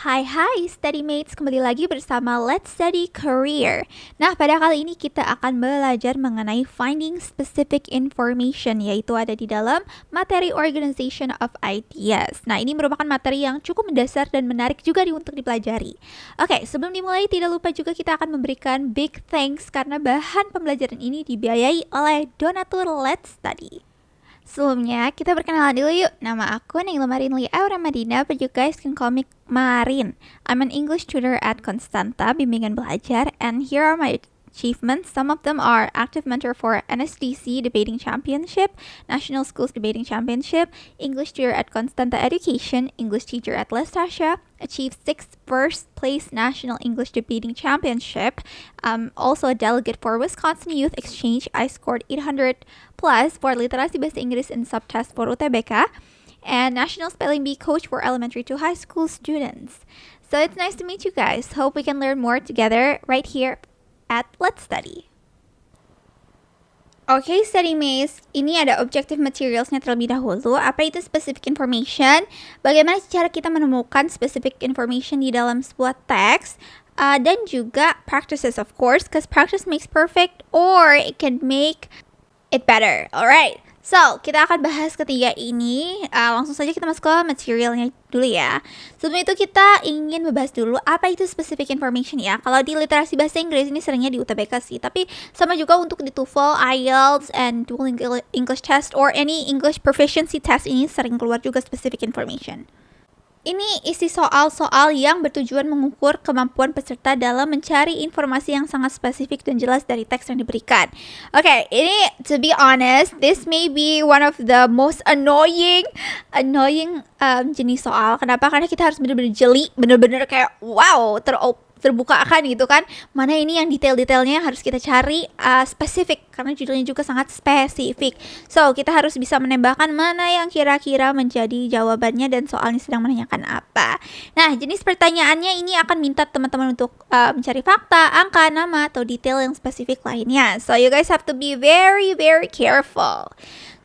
Hai study mates, kembali lagi bersama Let's Study Career. Nah, pada kali ini kita akan belajar mengenai finding specific information, yaitu ada di dalam materi Organization of Ideas. Nah, ini merupakan materi yang cukup mendasar dan menarik juga untuk dipelajari. Oke, sebelum dimulai tidak lupa juga kita akan memberikan big thanks karena bahan pembelajaran ini dibiayai oleh donatur Let's Study. Sebelumnya, kita perkenalan dulu yuk. Nama aku Naila Marinli Aura Madina, but you guys can call me Marin. I'm an English tutor at Constanta, Bimbingan Belajar, and here are my achievements. Some of them are active mentor for NSDC Debating Championship, National Schools Debating Championship, English tutor at Constanta Education, English teacher at Lestasha, achieved 6th first place National English Debating Championship, also a delegate for Wisconsin Youth Exchange. I scored 800 plus for literasi bahasa Inggris and subtest for UTBK, and National Spelling Bee coach for elementary to high school students. So it's nice to meet you guys. Hope we can learn more together right here at Let's Study. Oke, study mates, ini ada objective materialsnya terlebih dahulu. Apa itu specific information? Bagaimana cara kita menemukan specific information di dalam sebuah teks? Dan juga practices, of course, because practice makes perfect or it can make it better. Alright, so kita akan bahas ketiga ini. Langsung saja kita masuk ke materialnya dulu ya. Sebelum itu kita ingin membahas dulu apa itu specific information ya. Kalau di literasi bahasa Inggris ini seringnya di UTBK sih, tapi sama juga untuk di TOEFL, IELTS, and Duolingo English test or any English proficiency test ini sering keluar juga specific information. Ini isi soal-soal yang bertujuan mengukur kemampuan peserta dalam mencari informasi yang sangat spesifik dan jelas dari teks yang diberikan. Oke, ini to be honest, this may be one of the most annoying jenis soal. Kenapa? Karena kita harus benar-benar jeli, benar-benar kayak wow, terbuka akan gitu kan, mana ini yang detail-detailnya harus kita cari spesifik karena judulnya juga sangat spesifik. So kita harus bisa menembakkan mana yang kira-kira menjadi jawabannya dan soalnya sedang menanyakan apa. Nah, jenis pertanyaannya ini akan minta teman-teman untuk mencari fakta, angka, nama, atau detail yang spesifik lainnya. So you guys have to be very very careful.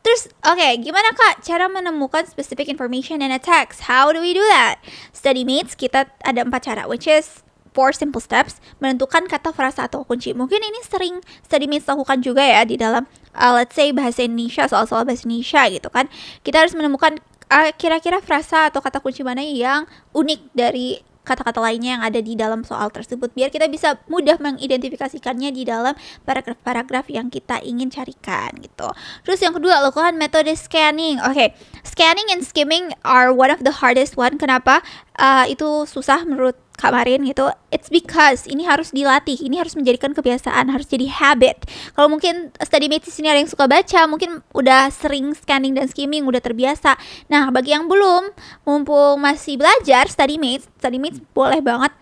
Terus, oke, gimana Kak cara menemukan specific information in a text? How do we do that? Study mates, kita ada 4 cara, which is 4 simple steps. Menentukan kata, frasa, atau kunci. Mungkin ini sering study mates lakukan juga ya di dalam let's say bahasa Indonesia, soal-soal bahasa Indonesia gitu kan. Kita harus menemukan kira-kira frasa atau kata kunci mana yang unik dari kata-kata lainnya yang ada di dalam soal tersebut, biar kita bisa mudah mengidentifikasikannya di dalam paragraf-paragraf yang kita ingin carikan gitu. Terus yang kedua, lakukan metode scanning. Oke, scanning and skimming are one of the hardest one. Kenapa itu susah menurut Kak Marin gitu? It's because ini harus dilatih, ini harus menjadikan kebiasaan, harus jadi habit. Kalau mungkin study mates di sini ada yang suka baca, mungkin udah sering scanning dan skimming, udah terbiasa. Nah, bagi yang belum, mumpung masih belajar, study mates boleh banget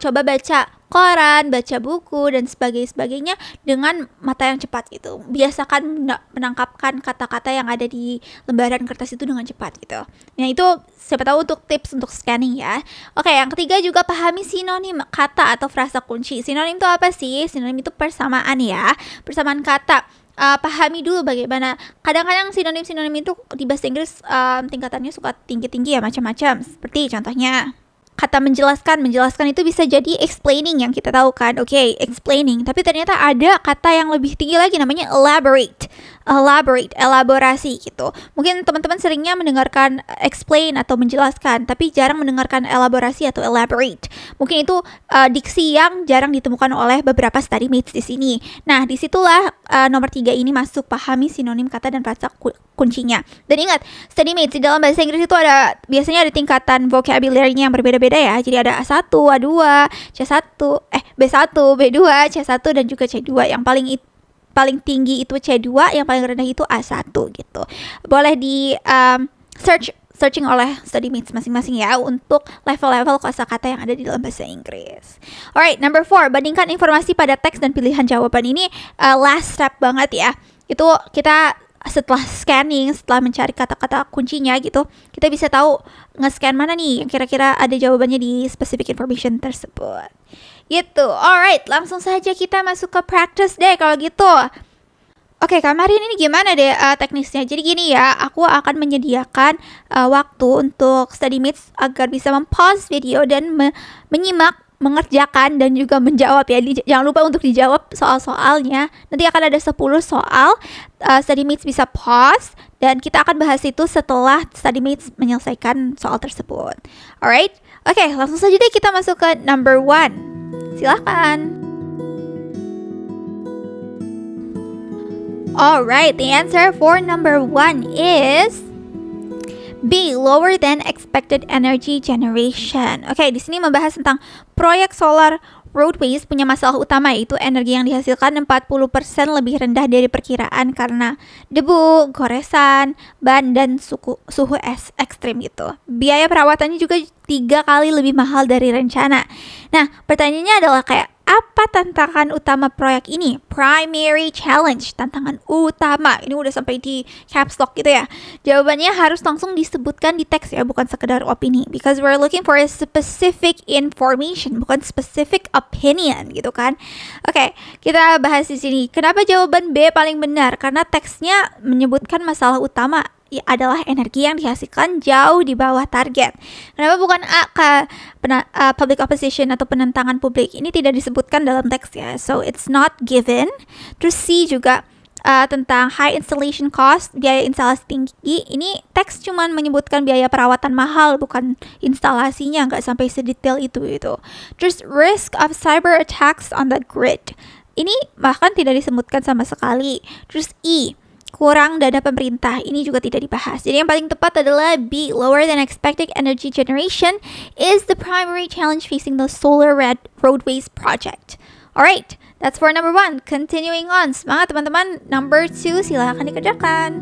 coba baca koran, baca buku, dan sebagainya dengan mata yang cepat gitu. Biasakan menangkapkan kata-kata yang ada di lembaran kertas itu dengan cepat gitu. Nah, itu siapa tahu untuk tips untuk scanning ya. Oke, yang ketiga juga pahami sinonim kata atau frasa kunci. Sinonim itu apa sih? Sinonim itu persamaan ya, persamaan kata. Pahami dulu bagaimana. Kadang-kadang sinonim itu di bahasa Inggris tingkatannya suka tinggi-tinggi ya, macam-macam. Seperti contohnya kata menjelaskan itu bisa jadi explaining yang kita tahu kan. Oke, explaining. Tapi ternyata ada kata yang lebih tinggi lagi namanya elaborasi gitu. Mungkin teman-teman seringnya mendengarkan explain atau menjelaskan, tapi jarang mendengarkan elaborasi atau elaborate. Mungkin itu diksi yang jarang ditemukan oleh beberapa study mates di sini. Nah, disitulah nomor 3 ini masuk, pahami sinonim kata dan frasa kuncinya. Dan ingat, study mates di dalam bahasa Inggris itu biasanya ada tingkatan vocabulary-nya yang berbeda-beda ya. Jadi ada A1, A2, C1, B1, B2, C1 dan juga C2. Yang paling tinggi itu C2, yang paling rendah itu A1 gitu. Boleh di searching oleh study mates masing-masing ya untuk level-level kosakata yang ada di dalam bahasa Inggris. Alright, number 4, bandingkan informasi pada teks dan pilihan jawaban. Ini last step banget ya. Itu kita setelah scanning, setelah mencari kata-kata kuncinya gitu, kita bisa tahu nge-scan mana nih yang kira-kira ada jawabannya di specific information tersebut. Gitu. Alright, langsung saja kita masuk ke practice deh kalau gitu. Oke, Kak Marin ini gimana deh teknisnya? Jadi gini ya, aku akan menyediakan waktu untuk study mates agar bisa mempause video dan menyimak, mengerjakan dan juga menjawab ya. Jangan lupa untuk dijawab soal-soalnya. Nanti akan ada 10 soal. Study mates bisa pause dan kita akan bahas itu setelah study mates menyelesaikan soal tersebut. Alright? Oke, langsung saja deh kita masuk ke number 1. Silahkan. Alright, the answer for number 1 is B, lower than expected energy generation. Oke, di sini membahas tentang proyek solar roadways punya masalah utama, yaitu energi yang dihasilkan 40% lebih rendah dari perkiraan karena debu, goresan, ban, dan suhu es ekstrim gitu. Biaya perawatannya juga 3 kali lebih mahal dari rencana. Nah, pertanyaannya adalah kayak apa tantangan utama proyek ini? Primary challenge, tantangan utama. Ini udah sampai di caps lock gitu ya. Jawabannya harus langsung disebutkan di teks ya, bukan sekedar opini. Because we're looking for a specific information, bukan specific opinion gitu kan. Oke, kita bahas di sini. Kenapa jawaban B paling benar? Karena teksnya menyebutkan masalah utama adalah energi yang dihasilkan jauh di bawah target. Kenapa bukan A, public opposition atau penentangan publik? Ini tidak disebutkan dalam teks ya, so it's not given. Terus C juga tentang high installation cost, biaya instalasi tinggi. Ini teks cuman menyebutkan biaya perawatan mahal, bukan instalasinya, nggak sampai sedetail itu gitu. Terus risk of cyber attacks on the grid. Ini bahkan tidak disebutkan sama sekali. Terus E, kurang dana pemerintah, ini juga tidak dibahas. Jadi yang paling tepat adalah B, lower than expected energy generation is the primary challenge facing the solar roadways project. Alright, that's for number 1. Continuing on, semangat teman-teman. Number 2, silahkan dikerjakan.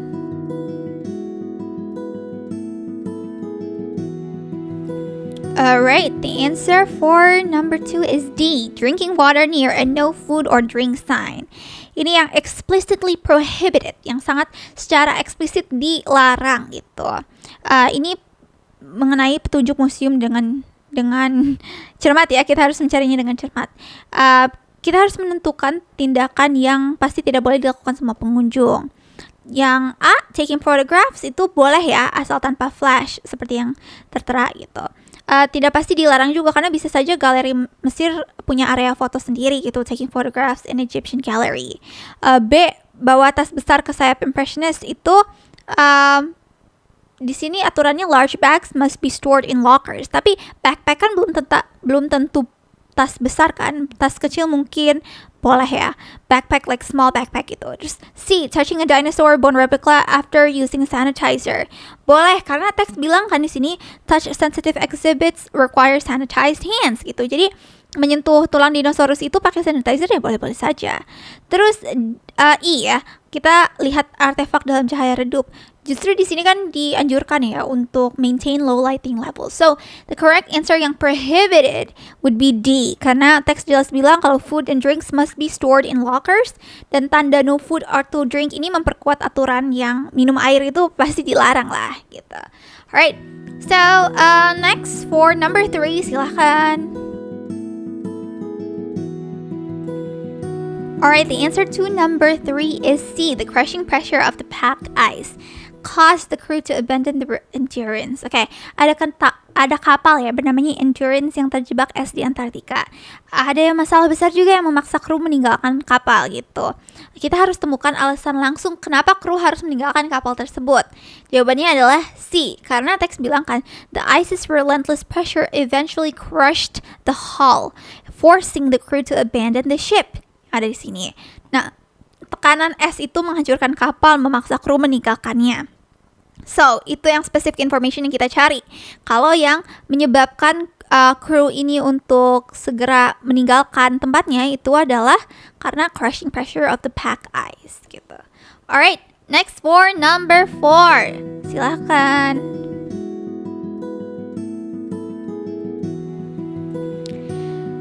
Alright, the answer for number 2 is D, drinking water near a no food or drink sign. Ini yang explicitly prohibited, yang sangat secara eksplisit dilarang gitu. Ini mengenai petunjuk museum dengan cermat ya, kita harus mencarinya dengan cermat. Kita harus menentukan tindakan yang pasti tidak boleh dilakukan sama pengunjung. Yang A, taking photographs, itu boleh ya, asal tanpa flash, seperti yang tertera gitu. Tidak pasti dilarang juga karena bisa saja galeri Mesir punya area foto sendiri gitu, taking photographs in Egyptian gallery. B, bawa tas besar ke sayap impressionist itu di sini aturannya large bags must be stored in lockers. Tapi backpack kan belum tentu tas besar kan, tas kecil mungkin boleh ya. Backpack like small backpack gitu. Terus C, touching a dinosaur bone replica after using sanitizer. Boleh karena teks bilang kan di sini touch sensitive exhibits require sanitized hands gitu. Jadi menyentuh tulang dinosaurus itu pakai sanitizer ya boleh-boleh saja. Terus E ya, kita lihat artefak dalam cahaya redup. Justru di sini kan dianjurkan ya untuk maintain low lighting level. So, the correct answer yang prohibited would be D. Karena teks jelas bilang kalau food and drinks must be stored in lockers. Dan tanda no food or to drink ini memperkuat aturan yang minum air itu pasti dilarang lah gitu. Alright, so next for number 3, silahkan. Alright, the answer to number 3 is C. The crushing pressure of the packed ice caused the crew to abandon the Endurance. Oke, ada kapal ya bernamanya Endurance yang terjebak es di Antartika. Ada masalah besar juga yang memaksa kru meninggalkan kapal gitu. Kita harus temukan alasan langsung kenapa kru harus meninggalkan kapal tersebut. Jawabannya adalah C, karena teks bilang kan the ice's relentless pressure eventually crushed the hull, forcing the crew to abandon the ship. Ada di sini. Nah, tekanan es itu menghancurkan kapal, memaksa kru meninggalkannya. So, itu yang specific information yang kita cari. Kalau yang menyebabkan kru ini untuk segera meninggalkan tempatnya itu adalah karena crushing pressure of the packed ice gitu. Alright, next for number 4. Silahkan.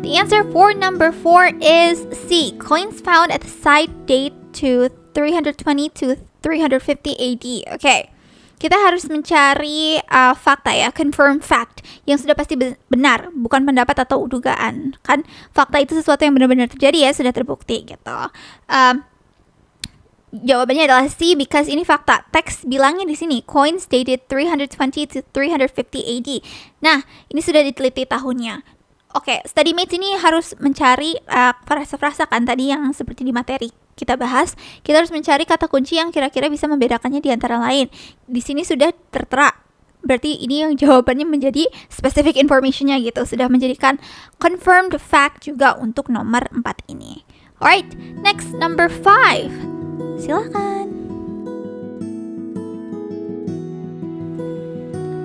The answer for number 4 is C. Coins found at the site date to 320 to 350 AD. Okay. Kita harus mencari fakta ya, confirm fact yang sudah pasti benar, bukan pendapat atau dugaan. Kan fakta itu sesuatu yang benar-benar terjadi ya, sudah terbukti gitu. Jawabannya adalah C, because ini fakta. Teks bilangnya di sini, coins dated 320 to 350 AD. Nah, ini sudah diteliti tahunnya. Oke, StudyMates ini harus mencari frasa-frasa kan tadi yang seperti di materi kita bahas. Kita harus mencari kata kunci yang kira-kira bisa membedakannya di antara lain. Di sini sudah tertera. Berarti ini yang jawabannya menjadi specific information-nya gitu. Sudah menjadikan confirmed fact juga untuk nomor 4 ini. Alright, next number 5. Silakan.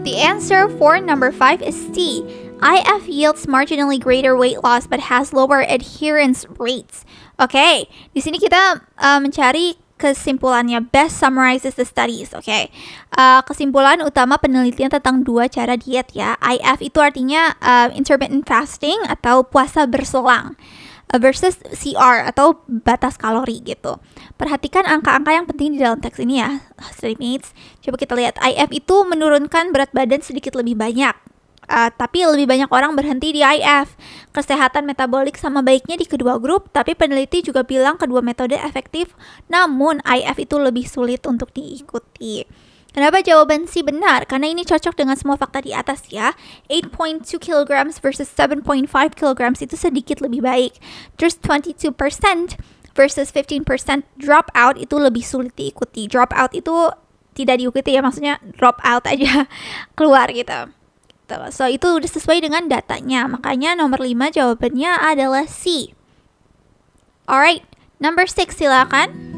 The answer for number 5 is C. IF yields marginally greater weight loss but has lower adherence rates. Oke, di sini kita mencari kesimpulannya. Best summarizes the studies. Oke, kesimpulan utama penelitian tentang 2 cara diet ya. IF itu artinya intermittent fasting atau puasa berselang, versus CR atau batas kalori gitu. Perhatikan angka-angka yang penting di dalam teks ini ya, StudyMates. Coba kita lihat, IF itu menurunkan berat badan sedikit lebih banyak. Tapi lebih banyak orang berhenti di IF. Kesehatan metabolik sama baiknya di kedua grup, tapi peneliti juga bilang kedua metode efektif, namun IF itu lebih sulit untuk diikuti. Kenapa jawaban C benar? Karena ini cocok dengan semua fakta di atas ya. 8.2 kg versus 7.5 kg itu sedikit lebih baik. Terus 22% versus 15% drop out itu lebih sulit diikuti. Drop out itu tidak diikuti ya, maksudnya drop out aja keluar gitu. So itu udah sesuai dengan datanya. Makanya nomor 5 jawabannya adalah C. Alright, number 6 silakan.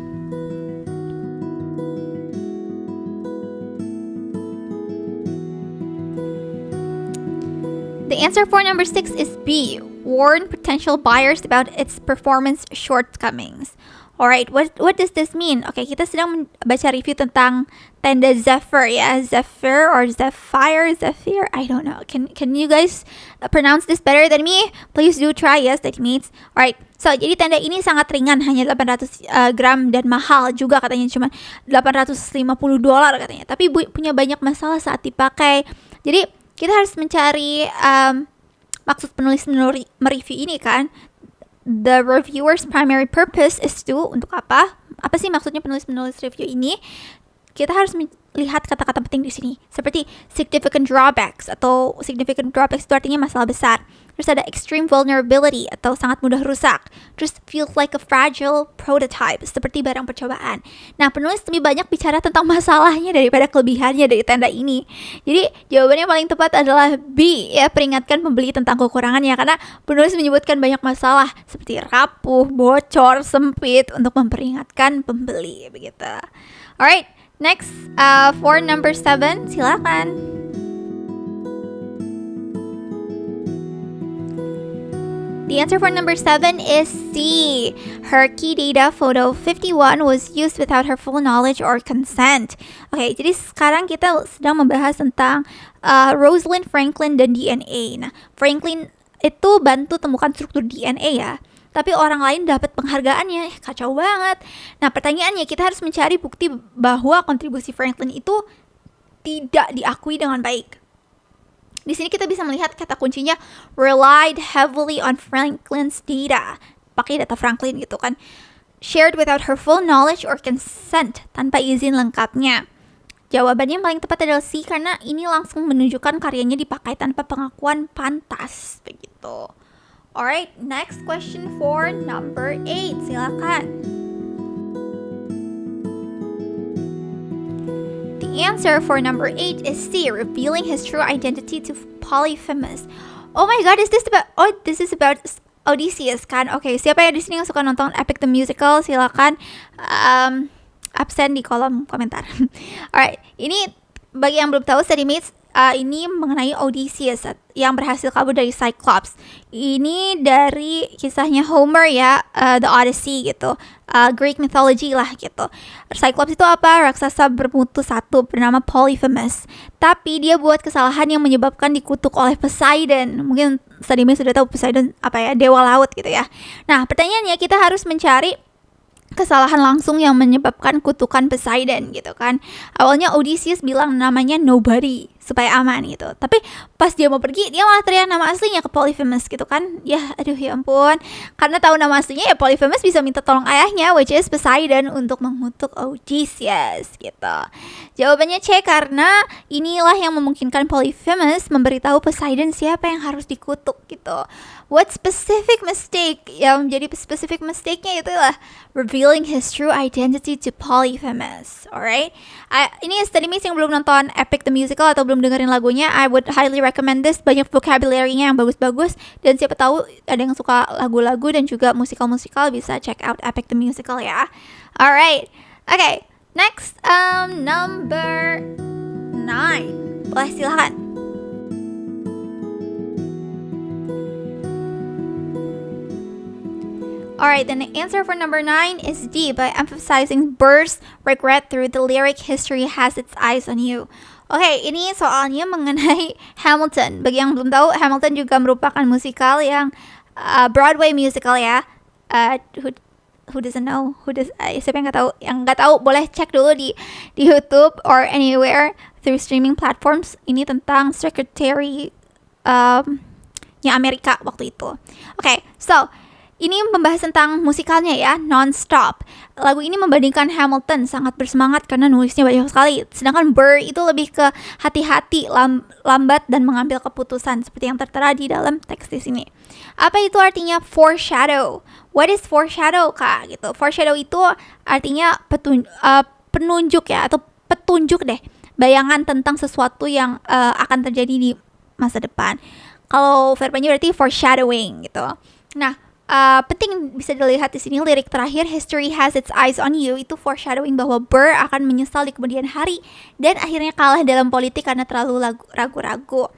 The answer for number 6 is B. Warn potential buyers about its performance shortcomings. Alright, what does this mean? Oke, kita sedang baca review tentang tenda Zephyr ya. Zephyr or Zephyr, I don't know. Can you guys pronounce this better than me? Please do try ya, StudyMates. Alright, so jadi tenda ini sangat ringan, hanya 800 gram dan mahal juga katanya, cuma $850 katanya. Tapi punya banyak masalah saat dipakai. Jadi kita harus mencari maksud penulis mereview ini kan. The reviewer's primary purpose is to, untuk apa? Apa sih maksudnya penulis review ini? Kita harus melihat kata-kata penting di sini, seperti significant drawbacks, atau significant drawbacks itu artinya masalah besar. Terus ada extreme vulnerability atau sangat mudah rusak. Terus feels like a fragile prototype, seperti barang percobaan. Nah, penulis lebih banyak bicara tentang masalahnya daripada kelebihannya dari tenda ini. Jadi jawabannya paling tepat adalah B ya, peringatkan pembeli tentang kekurangannya, karena penulis menyebutkan banyak masalah seperti rapuh, bocor, sempit untuk memperingatkan pembeli begitu. Alright, next for number 7 silakan. The answer for number 7 is C. Her key data photo 51 was used without her full knowledge or consent. Oke, jadi sekarang kita sedang membahas tentang Rosalind Franklin dan DNA. Nah, Franklin itu bantu temukan struktur DNA ya, tapi orang lain dapat penghargaannya. Kacau banget. Nah, pertanyaannya, kita harus mencari bukti bahwa kontribusi Franklin itu tidak diakui dengan baik. Di sini kita bisa melihat kata kuncinya relied heavily on Franklin's data. Pakai data Franklin gitu kan. Shared without her full knowledge or consent, tanpa izin lengkapnya. Jawabannya yang paling tepat adalah C, karena ini langsung menunjukkan karyanya dipakai tanpa pengakuan pantas begitu. Alright, next question for number 8. Silakan. The answer for number 8 is C, revealing his true identity to Polyphemus. Oh my god, this is about Odysseus kan? Oke, siapa ya di sini yang suka nonton Epic the Musical? Silakan absen di kolom komentar. Alright, ini bagi yang belum tahu, StudyMates, ini mengenai Odysseus yang berhasil kabur dari Cyclops. Ini dari kisahnya Homer ya, The Odyssey gitu, Greek mythology lah gitu. Cyclops itu apa? Raksasa bermutu satu bernama Polyphemus. Tapi dia buat kesalahan yang menyebabkan dikutuk oleh Poseidon. Mungkin StudyMates sudah tahu Poseidon apa ya, dewa laut gitu ya. Nah, pertanyaannya, kita harus mencari kesalahan langsung yang menyebabkan kutukan Poseidon gitu kan. Awalnya Odysseus bilang namanya nobody, supaya aman gitu. Tapi pas dia mau pergi, dia malah teriak nama aslinya ke Polyphemus gitu kan. Ya aduh ya ampun, karena tahu nama aslinya ya Polyphemus bisa minta tolong ayahnya, which is Poseidon, untuk mengutuk Odysseus gitu. Jawabannya C, karena inilah yang memungkinkan Polyphemus memberitahu Poseidon siapa yang harus dikutuk gitu. What specific mistake? Yang menjadi specific mistake-nya itulah revealing his true identity to Polyphemus. Alright? Ini study mates yang belum nonton Epic the Musical atau belum dengerin lagunya, I would highly recommend this. Banyak vocabulary-nya yang bagus-bagus, dan siapa tahu ada yang suka lagu-lagu dan juga musikal-musikal, bisa check out Epic the Musical ya. Alright. Okay. Next, number 9. Boleh silakan. Alright, then the answer for number 9 is D, by emphasizing Burr's regret through the lyric "History has its eyes on you." Oke, ini soalnya mengenai Hamilton. Bagi yang belum tahu, Hamilton juga merupakan musikal yang Broadway musical ya. Who doesn't know? Siapa yang nggak tahu boleh cek dulu di YouTube or anywhere through streaming platforms. Ini tentang secretary nya Amerika waktu itu. Oke, so ini membahas tentang musikalnya ya, Non-Stop. Lagu ini membandingkan Hamilton sangat bersemangat karena nulisnya banyak sekali. Sedangkan Burr itu lebih ke hati-hati, lambat, dan mengambil keputusan seperti yang tertera di dalam teks di sini. Apa itu artinya foreshadow? What is foreshadow, Kak? Gitu. Foreshadow itu artinya penunjuk ya, atau petunjuk deh. Bayangan tentang sesuatu yang akan terjadi di masa depan. Kalau verbanya berarti foreshadowing gitu. Nah, penting bisa dilihat di sini lirik terakhir "History has its eyes on you" itu foreshadowing bahwa Burr akan menyesal di kemudian hari dan akhirnya kalah dalam politik karena terlalu ragu-ragu.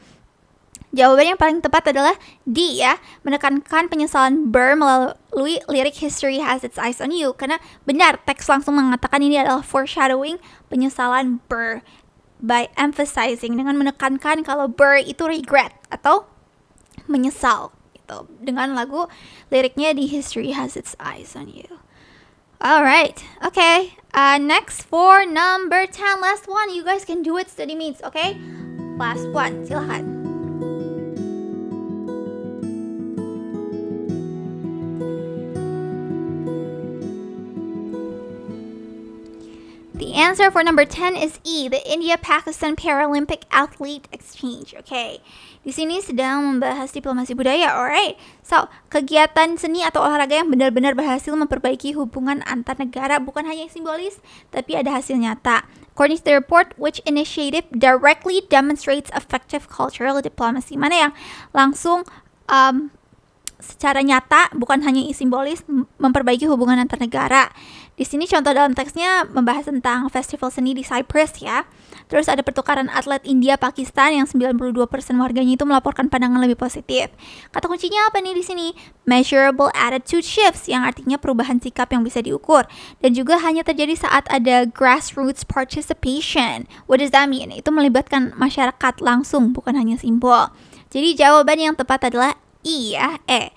Jawaban yang paling tepat adalah D ya, menekankan penyesalan Burr melalui lirik "History has its eyes on you", karena benar teks langsung mengatakan ini adalah foreshadowing penyesalan Burr by emphasizing, dengan menekankan kalau Burr itu regret atau menyesal dengan lagu liriknya di "History has its eyes on you". Alright, okay. Next for number 10, last one. You guys can do it, study mates, okay? Last one, silakan. The answer for number 10 is E, the India-Pakistan Paralympic Athlete Exchange. Okay, di sini sedang membahas diplomasi budaya, alright? So, kegiatan seni atau olahraga yang benar-benar berhasil memperbaiki hubungan antar negara, bukan hanya simbolis, tapi ada hasil nyata. According to the report, which initiative directly demonstrates effective cultural diplomacy. Mana yang langsung secara nyata, bukan hanya simbolis, memperbaiki hubungan antar negara. Di sini contoh dalam teksnya membahas tentang festival seni di Cyprus ya. Terus ada pertukaran atlet India-Pakistan yang 92% warganya itu melaporkan pandangan lebih positif. Kata kuncinya apa nih di sini? Measurable attitude shifts, yang artinya perubahan sikap yang bisa diukur. Dan juga hanya terjadi saat ada grassroots participation. What does that mean? Itu melibatkan masyarakat langsung, bukan hanya simbol. Jadi jawaban yang tepat adalah E ya, E.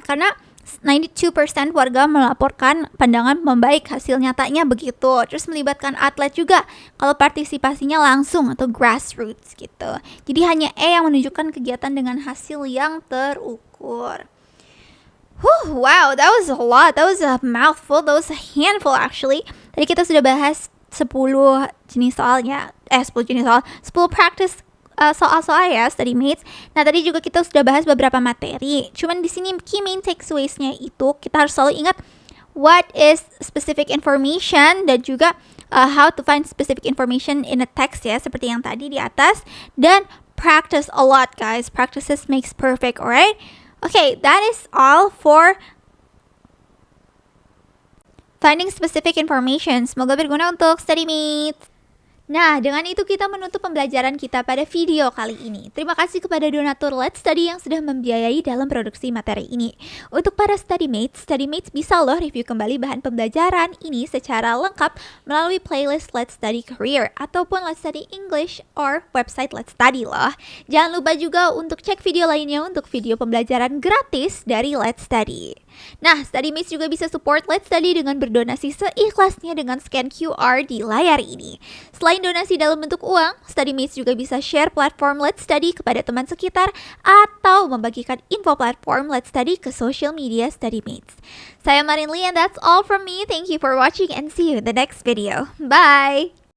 Karena 92% warga melaporkan pandangan membaik, hasil nyatanya begitu. Terus melibatkan atlet juga kalau partisipasinya langsung atau grassroots gitu. Jadi hanya E yang menunjukkan kegiatan dengan hasil yang terukur. Wow, that was a lot. That was a mouthful. That was a handful actually. Tadi kita sudah bahas 10 jenis soalnya. 10 jenis soal. 10 practice soal-soal ya, study mates. Nah, tadi juga kita sudah bahas beberapa materi. Cuman di sini key main takeaways-nya itu kita harus selalu ingat what is specific information dan juga how to find specific information in a text ya, seperti yang tadi di atas. Dan practice a lot, guys. Practices makes perfect, alright? Okay, that is all for finding specific information. Semoga berguna untuk study mates. Nah, dengan itu kita menutup pembelajaran kita pada video kali ini. Terima kasih kepada donatur Let's Study yang sudah membiayai dalam produksi materi ini. Untuk para study mates bisa loh review kembali bahan pembelajaran ini secara lengkap melalui playlist Let's Study Career ataupun Let's Study English or website Let's Study loh. Jangan lupa juga untuk cek video lainnya untuk video pembelajaran gratis dari Let's Study. Nah, StudyMates juga bisa support Let's Study dengan berdonasi seikhlasnya dengan scan QR di layar ini. Selain donasi dalam bentuk uang, StudyMates juga bisa share platform Let's Study kepada teman sekitar atau membagikan info platform Let's Study ke social media StudyMates. Saya Marin Lee and that's all from me. Thank you for watching and see you in the next video. Bye!